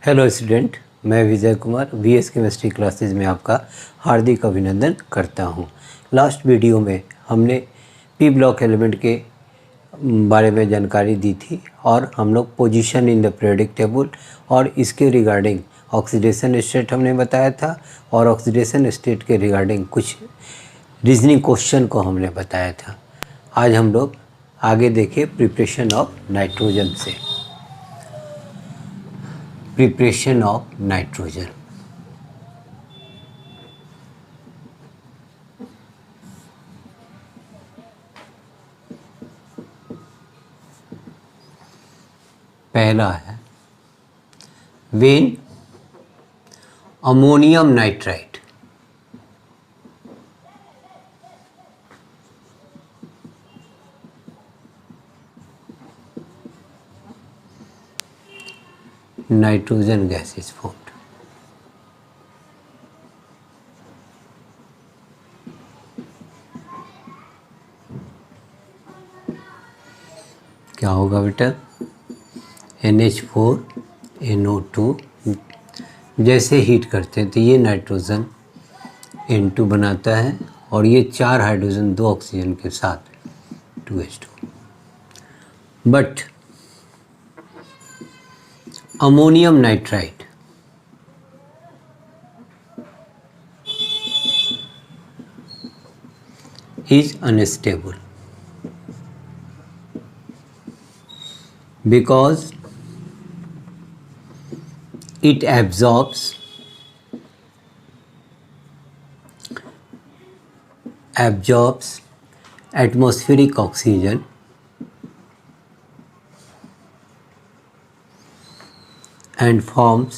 Hello student, मैं Vijay Kumar VS chemistry classes में आपका हार्दिक अभिनंदन करता हूं। लास्ट वीडियो में हमने पी ब्लॉक एलिमेंट के बारे में जानकारी दी थी और हम लोग position in the periodic table और इसके रिगार्डिंग ऑक्सीडेशन स्टेट हमने बताया था और ऑक्सीडेशन स्टेट के रिगार्डिंग कुछ रीजनिंग क्वेश्चन को हमने बताया था। आज हम लोग आगे देखें प्रिपरेशन ऑफ नाइट्रोजन से। Preparation of nitrogen. पहला है when ammonium nitrite nitrogen gas is formed. क्या होगा बेटा? NH4NO2 जैसे हीट करते हैं तो ये नाइट्रोजन N2 बनाता है और ये 4 हाइड्रोजन 2 ऑक्सीजन के साथ 2H2। But ammonium nitrite is unstable because it absorbs atmospheric oxygen and forms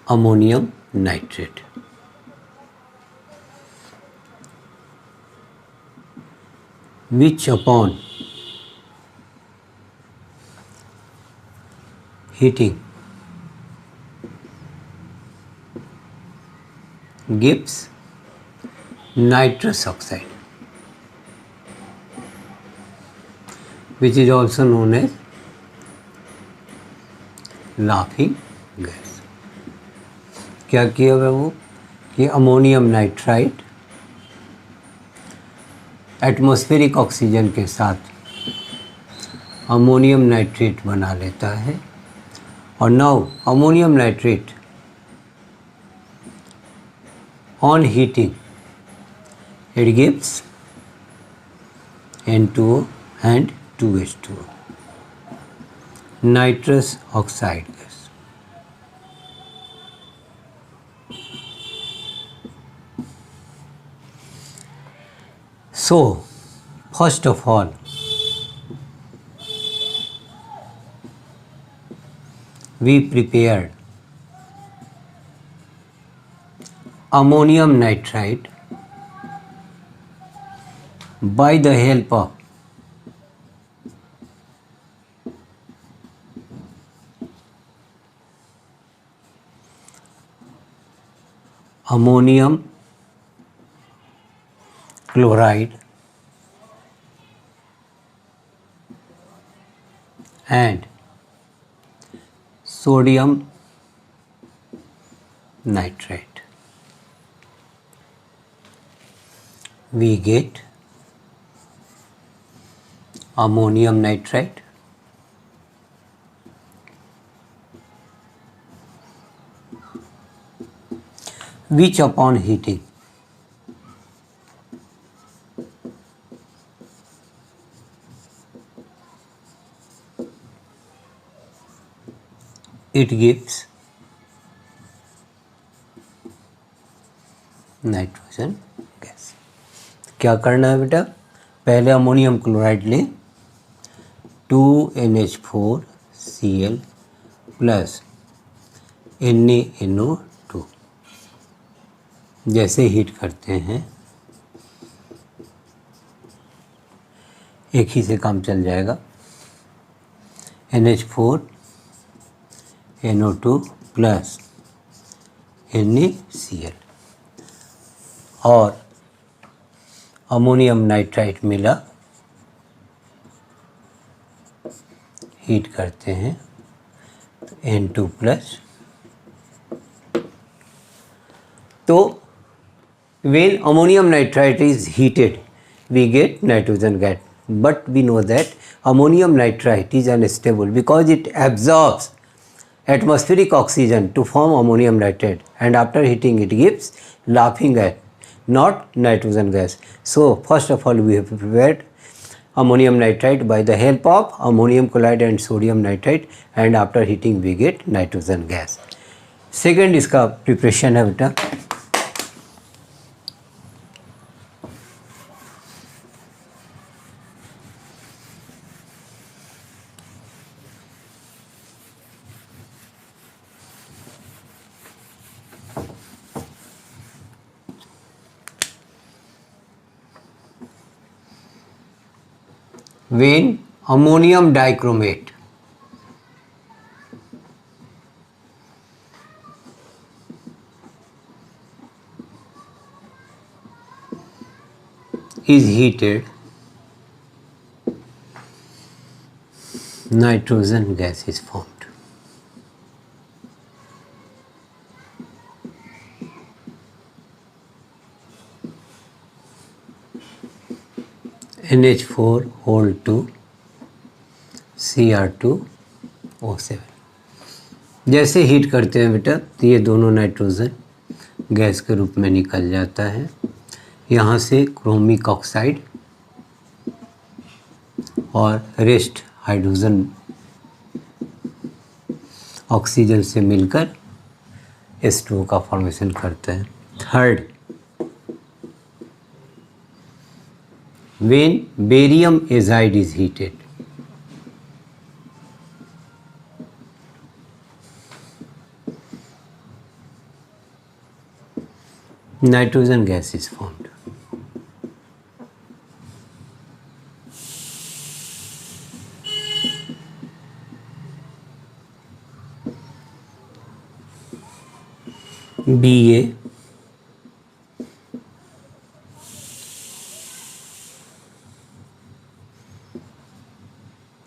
ammonium nitrate. Which upon heating gives nitrous oxide, which is also known as laughing gas. क्या किया हुआ वो कि अमोनियम नाइट्राइट एटमॉस्फेरिक ऑक्सीजन के साथ ammonium nitrate बना लेता है और now ammonium nitrate on heating it gives N2O and 2H2O, nitrous oxide gas. So, first of all, we prepared ammonium nitrate by the help of ammonium chloride and sodium nitrate. We get ammonium nitrate, which upon heating it gives nitrogen gas. क्या करना है बेटा? पहले ammonium chloride लें 2NH4Cl plus NaNO2 जैसे heat करते हैं एक ही से काम चल जाएगा। NH4NO2 प्लस NaCl और अमोनियम नाइट्राइट मिला हीट करते हैं तो N2 प्लस। तो when ammonium nitrate is heated we get nitrogen gas, but we know that ammonium nitrate is unstable because it absorbs atmospheric oxygen to form ammonium nitrate, and after heating it gives laughing gas, not nitrogen gas. So first of all we have prepared ammonium nitrate by the help of ammonium chloride and sodium nitrate, and after heating we get nitrogen gas. Second इसका preparation है बेटा, when ammonium dichromate is heated, nitrogen gas is formed. NH4 whole 2 Cr2O7। जैसे heat करते हैं बेटा तो ये दोनों नाइट्रोजन गैस के रूप में निकल जाता है। यहाँ से क्रोमिक ऑक्साइड और रेस्ट हाइड्रोजन ऑक्सीजन से मिलकर H2O का फॉर्मेशन करता है। Third, when barium azide is heated, nitrogen gas is formed. Ba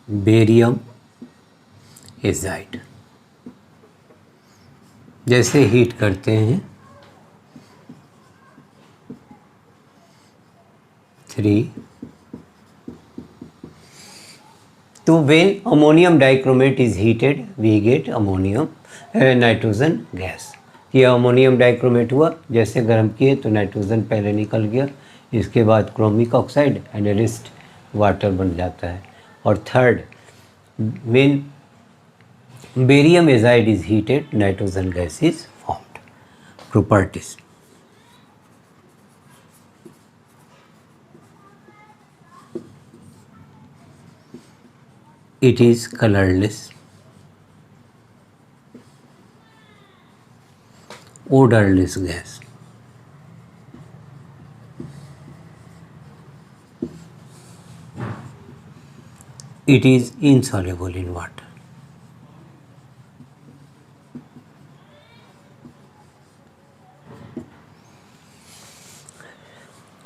barium azide, जैसे हीट करते हैं 3, तो when ammonium dichromate is heated we get ammonium nitrogen gas. ये अमोनियम डाइक्रोमेट हुआ, जैसे गर्म किए तो नाइट्रोजन पहले निकल गया, इसके बाद chromic oxide and rest water बन जाता है। और third, when barium azide is heated nitrogen gas is formed. Properties: it is colorless, odorless gas, it is insoluble in water.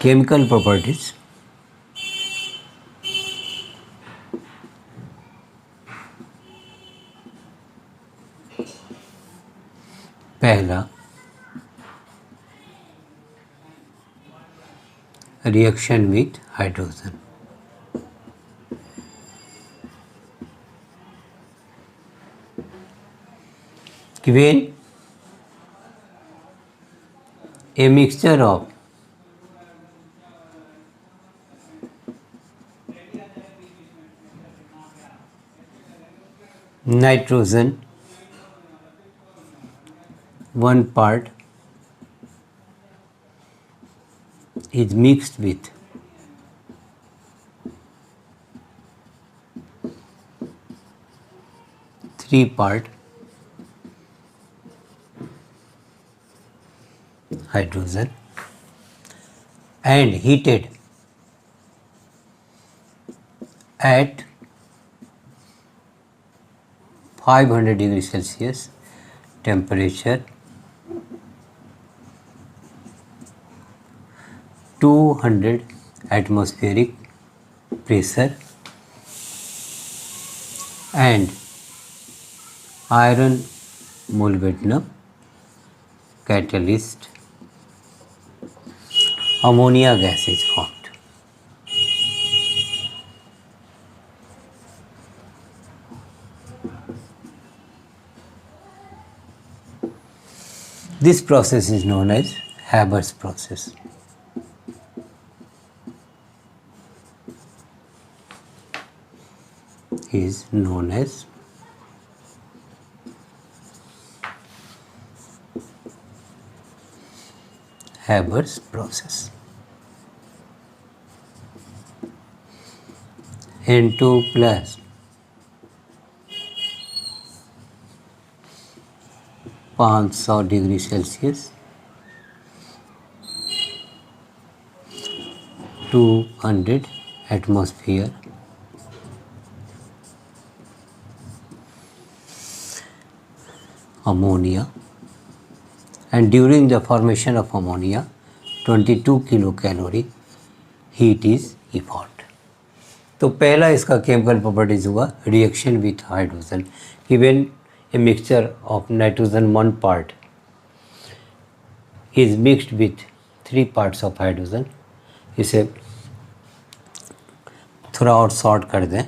Chemical properties: पहला, reaction with hydrogen, when a mixture of nitrogen 1 part is mixed with three part hydrogen and heated at 500 degrees Celsius temperature, 200 atmospheric pressure and iron molybdenum catalyst, ammonia gas is formed. This process is known as Haber's process. Is known as Haber's process. N2 plus 500 degree Celsius 200 atmosphere ammonia, and during the formation of ammonia 22 kilocalorie heat is evolved. तो पहला इसका chemical properties हुआ reaction with hydrogen. Even a mixture of nitrogen 1 part is mixed with 3 parts of hydrogen. इसे थोड़ा और short कर दें.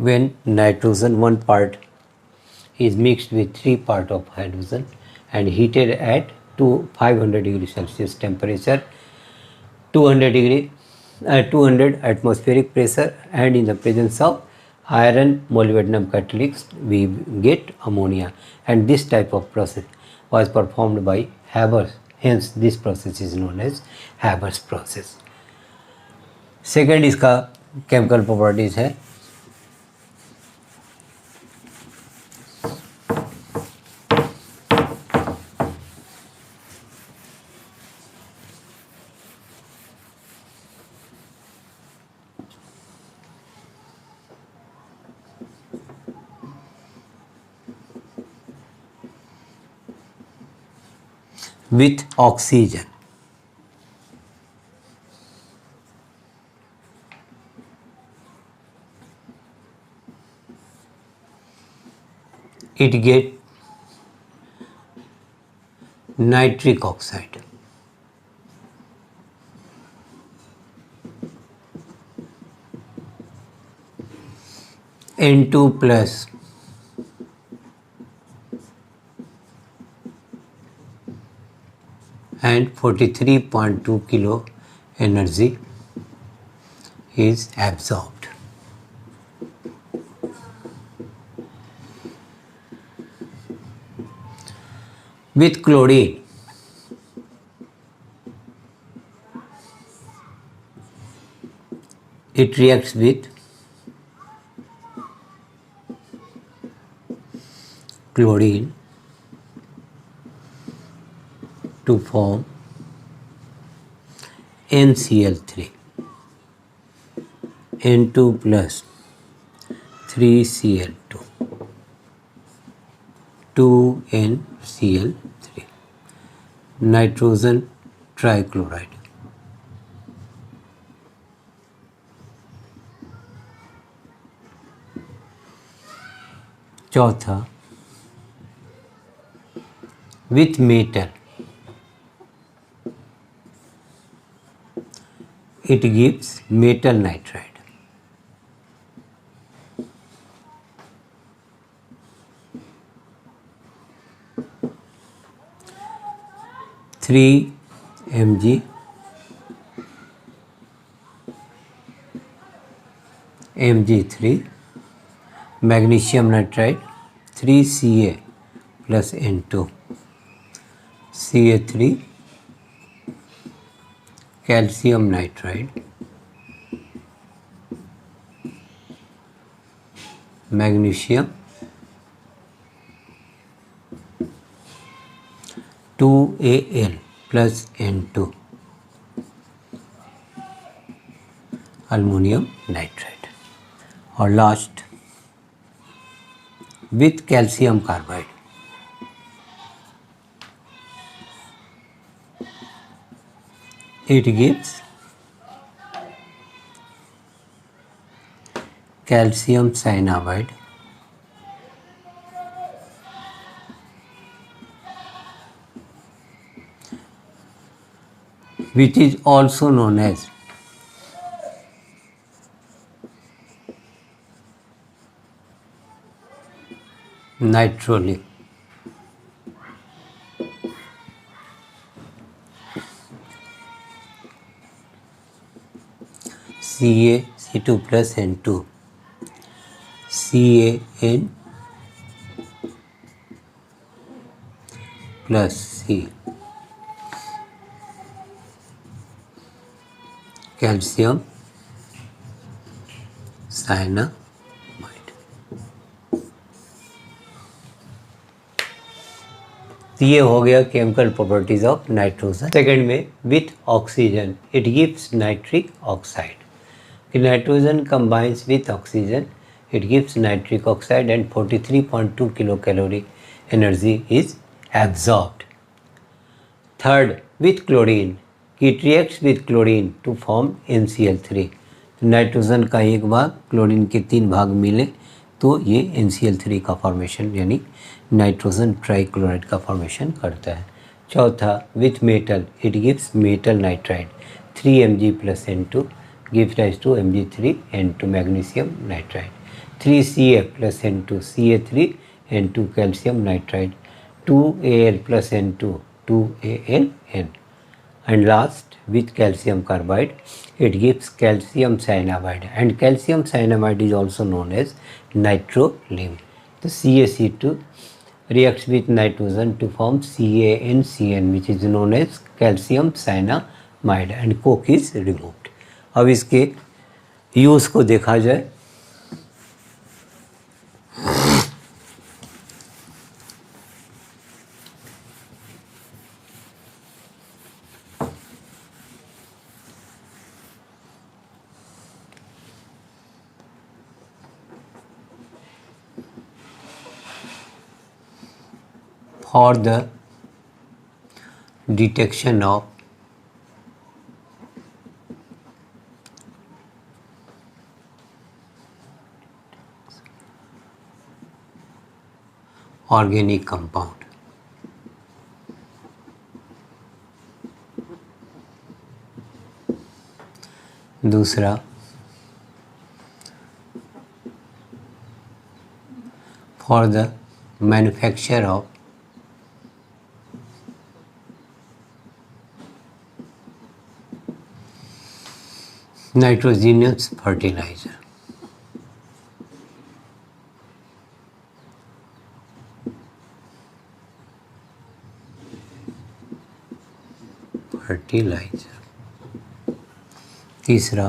when nitrogen 1 part is mixed with 3 part of hydrogen and heated at 500 degree Celsius temperature, 200 atmospheric pressure, and in the presence of iron molybdenum catalyst, we get ammonia, and this type of process was performed by Haber. Hence this process is known as Haber's process. Second इसका chemical properties है with oxygen. It get nitric oxide. N2 plus and 43.2 kilo energy is absorbed. With chlorine, it reacts with chlorine to form NCl3, N2 plus 3Cl2, 2NCl3, nitrogen trichloride. चौथा, with metal, it gives metal nitride. Three Mg Mg3, magnesium nitride 3Ca plus N2, Ca3, calcium nitride, magnesium 2Al plus N2, aluminum nitride. और last, with calcium carbide, It gives calcium cyanamide which is also known as nitrolim. CaC2 plus N2 CaN plus C calcium cyanamide. तो ये हो गया chemical properties of nitrogen. Second में with oxygen it gives nitric oxide. कि nitrogen combines with oxygen it gives nitric oxide and 43.2 kilo calorie energy is absorbed. Third with chlorine it reacts with chlorine to form NCl3। तो nitrogen का एक भाग chlorine के 3 भाग मिले तो ये NCl3 का फॉर्मेशन यानी नाइट्रोजन ट्राइक्लोराइड का फॉर्मेशन करता है। चौथा with metal it gives metal nitride 3Mg plus N2 gives rise to Mg3N2 magnesium nitride. 3Ca plus N2 Ca3N2 calcium nitride 2Al plus N2 2AlN। And last with calcium carbide it gives calcium cyanamide and calcium cyanamide is also known as nitrolim. So CaC2 reacts with nitrogen to form CaNCN which is known as calcium cyanamide and coke is removed. अब इसके use को देखा जाए for the detection of organic compound. दूसरा for the manufacture of nitrogenous fertilizer. तीसरा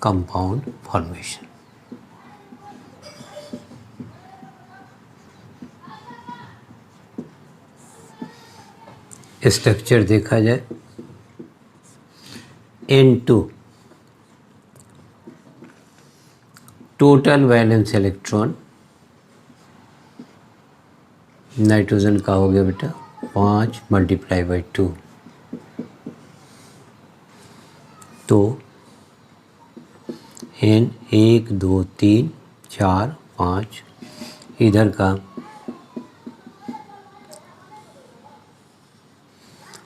compound formation. Structure देखा जाए N2 total valence electron nitrogen का हो गया बेटा 5 × 2 तो N 1 2 3 4 5 इधर का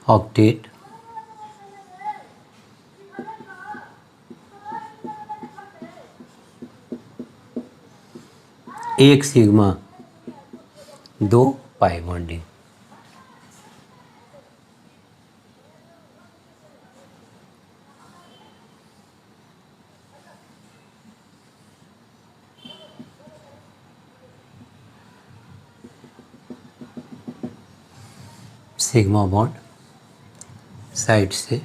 ऑक्टेट एक sigma 2 pi bonding. Sigma bond side से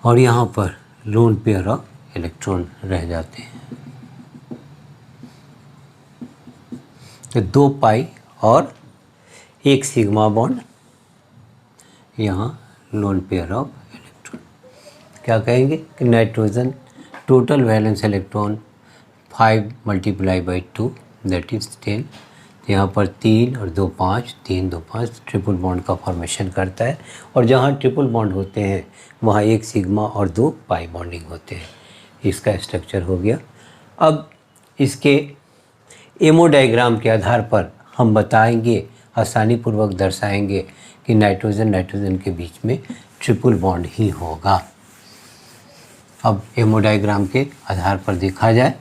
और यहाँ पर लोन पेयर ऑफ इलेक्ट्रॉन रह जाते हैं। तो 2 पाई और एक सिग्मा बॉन्ड यहाँ लोन पेयर ऑफ इलेक्ट्रॉन। क्या कहेंगे कि nitrogen total valence electron 5 × 2 that is 10। यहाँ पर 3 और 2 5, 3 2 5 ट्रिपल बॉन्ड का फॉर्मेशन करता है, और जहाँ ट्रिपल बॉन्ड होते हैं वहाँ एक सिग्मा और 2 पाई बॉन्डिंग होते हैं। इसका स्ट्रक्चर हो गया। अब इसके एमओ डायग्राम के आधार पर हम बताएंगे, आसानीपूर्वक दर्शाएंगे कि नाइट्रोजन नाइट्रोजन के बीच में ट्रिपल बॉन्ड ही होगा। अब एमओ डायग्राम के आधार पर देखा जाए,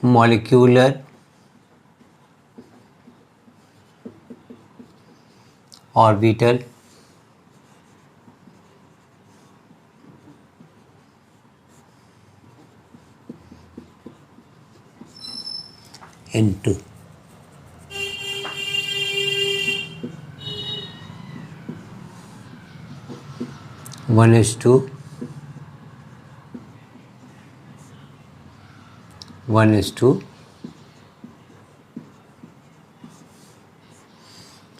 मॉलिक्यूलर ऑर्बिटल into 1:1:2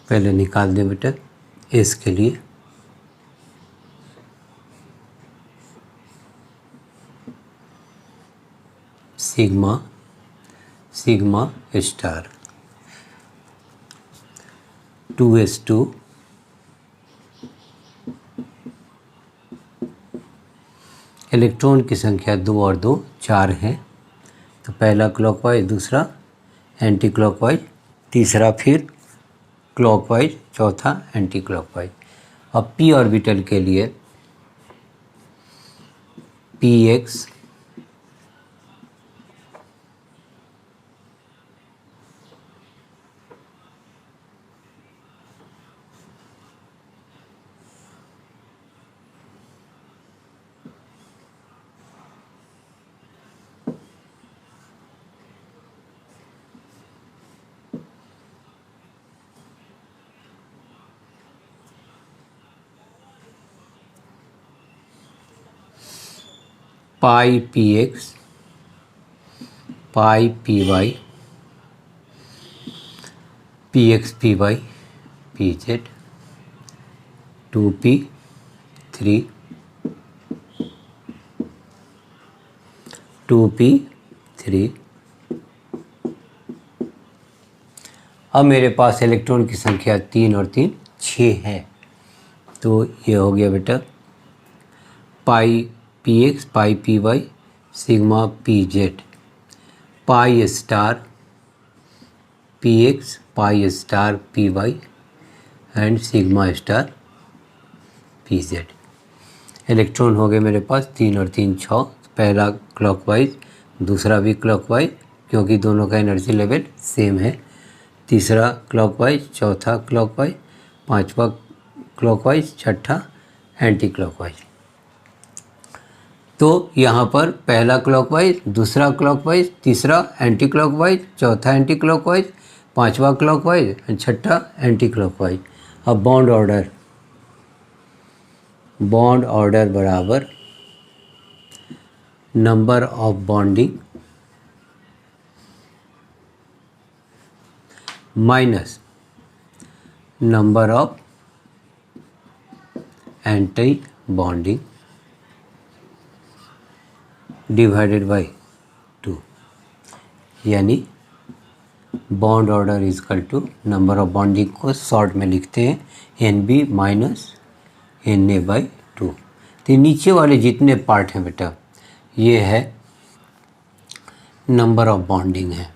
पहले निकाल दें बेटा एस के लिए। सिग्मा स्टार 2:2 इलेक्ट्रॉन की संख्या 2 और 2 4 है, तो पहला क्लॉकवाइज, दूसरा एंटी क्लॉकवाइज, तीसरा फिर क्लॉकवाइज, चौथा एंटी क्लॉकवाइज। अब पी ऑर्बिटल के लिए px पाई px पाई py px py pz 2p 3 2p 3। अब मेरे पास इलेक्ट्रॉन की संख्या 3 और 3 6 है, तो ये हो गया बेटा पाई px pi py sigma pz pi star px pi star py and sigma star pz। Electron हो गए मेरे पास 3 और 3 6, पहला क्लॉकवाइज, दूसरा भी क्लॉकवाइज क्योंकि दोनों का एनर्जी लेवल सेम है, तीसरा क्लॉकवाइज, चौथा क्लॉकवाइज, पांचवा क्लॉकवाइज, छठा एंटी क्लॉकवाइज। तो यहाँ पर पहला क्लॉकवाइज, दूसरा क्लॉकवाइज, तीसरा एंटी क्लॉकवाइज, चौथा एंटी क्लॉकवाइज, पांचवा क्लॉकवाइज एंड छठा एंटी क्लॉकवाइज। अब बॉन्ड ऑर्डर बराबर number of bonding minus number of anti bonding divided by 2, यानी bond order is equal to number of bonding को शॉर्ट में लिखते हैं NB माइनस Na/2। तो नीचे वाले जितने पार्ट हैं बेटा ये है नंबर ऑफ बॉन्डिंग है,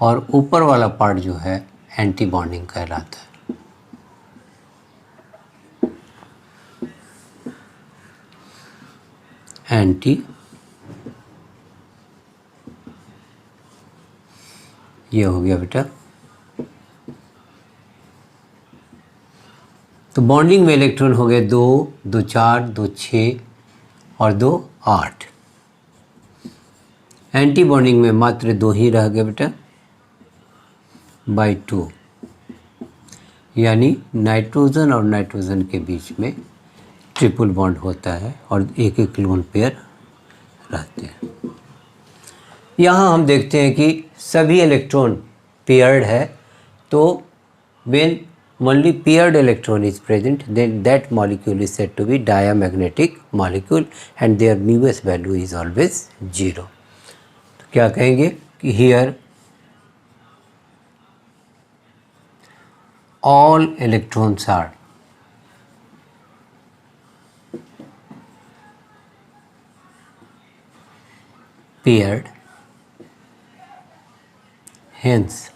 और ऊपर वाला पार्ट जो है एंटी बॉन्डिंग कहलाता है। एंटी, ये हो गया बेटा। तो बॉन्डिंग में इलेक्ट्रॉन हो गए 2 2 4 2 6 और 2 8। एंटी बॉन्डिंग में मात्र 2 ही रह गए बेटा बाई 2, यानी नाइट्रोजन और नाइट्रोजन के बीच में ट्रिपल बॉन्ड होता है और एक एक लोन पेयर रहते हैं। यहाँ हम देखते हैं कि सभी इलेक्ट्रॉन पेयर्ड है, तो when only paired electron is present, then that molecule is said to be diamagnetic molecule and their μs value is always 0। तो क्या कहेंगे कि here all electrons are paired, hence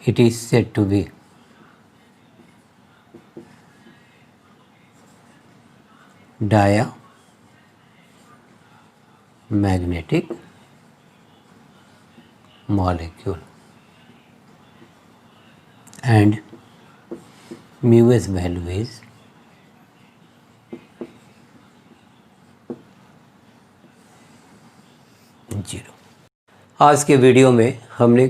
it is said to be diamagnetic molecule and μs value is 0। आज के video में हमने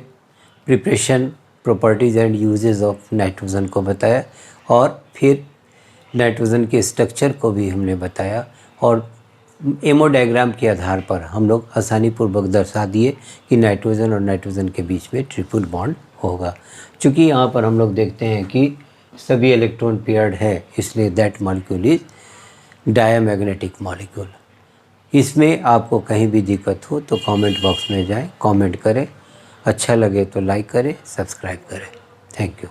preparation, properties and uses of nitrogen को बताया और फिर नाइट्रोजन के स्ट्रक्चर को भी हमने बताया और एमओ डायग्राम के आधार पर हम लोग आसानी पूर्वक दर्शा दिए कि नाइट्रोजन और नाइट्रोजन के बीच में ट्रिपल बॉन्ड होगा। चूँकि यहाँ पर हम लोग देखते हैं कि सभी इलेक्ट्रॉन पेयर्ड है, इसलिए that molecule is diamagnetic molecule. इसमें आपको कहीं भी दिक्कत हो तो कमेंट बॉक्स में जाएं, कमेंट करें, अच्छा लगे तो लाइक करें, सब्सक्राइब करें। Thank you.